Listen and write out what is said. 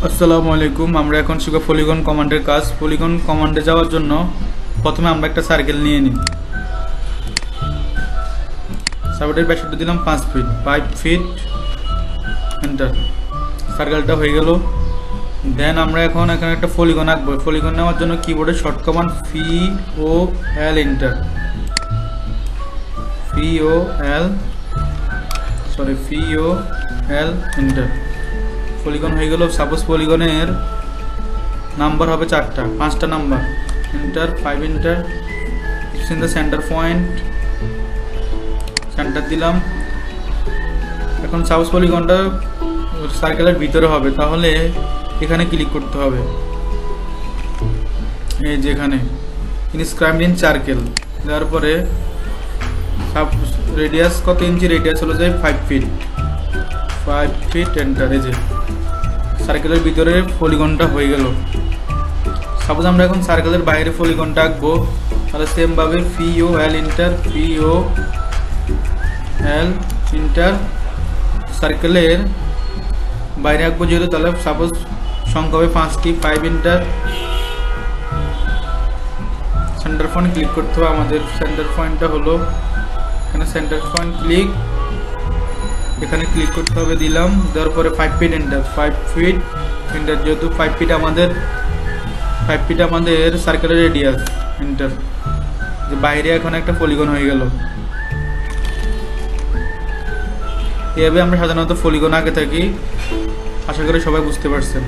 আসসালামু আলাইকুম। আমরা এখন শিখব পলিগন কমান্ডের কাজ। পলিগন কমান্ডে যাওয়ার জন্য প্রথমে আমরা একটা সার্কেল নিয়ে নিই। সার্কেলের ব্যাসার্ধ দিলাম 5 ফিট, 5 ফিট, এন্টার। সার্কেলটা হয়ে গেল। দেন আমরা এখন এখানে একটা পলিগন আঁকবো। পলিগন নেওয়ার জন্য কিবোর্ডে short command POL enter, POL enter. Polygon হয়ে গেল। সাপোজ পলিগনের নাম্বার হবে 4টা, 5টা number. Enter, 5 enter. In the center point, center দিলাম। এখন সাপোজ পলিগনটা সার্কেলের ভিতরে হবে, তাহলে এখানে ক্লিক করতে হবে। এই যে এখানে ইনস্ক্রাইবড ইন সার্কেল দেওয়ার পরে রেডিয়াস কত ইঞ্চি? রেডিয়াস হলো যে 5 ফিট, 5 ফিট, এন্টার। এই যে সার্কেলের ভিতরে পলিগনটা হয়ে গেল। সাপোজ আমরা এখন সার্কেলের বাইরে পলিগনটা আঁকবো, তাহলে সেম ভাবে POL এন্টার, POL এন্টার। সার্কেলের বাইরে আঁকবো যেহেতু, তাহলে সাপোজ সংখ্যা হবে 5টি, 5 এন্টার। সেন্টার পয়েন্ট ক্লিক করতে হবে। আমাদের সেন্টার পয়েন্টটা হলো এখানে, সেন্টার পয়েন্ট ক্লিক, এখানে ক্লিক করতে হবে। দিলাম, দেওয়ার পরে 5 ফিট এন্টার, 5 ফিট এন্টার। যেহেতু 5 ফিট আমাদের সার্কেলের রেডিয়াস, এন্টার। যে বাইরে এখন একটা পলিগন হয়ে গেল। এভাবে আমরা সাধারণত পলিগন আঁকে থাকি। আশা করি সবাই বুঝতে পারছেন।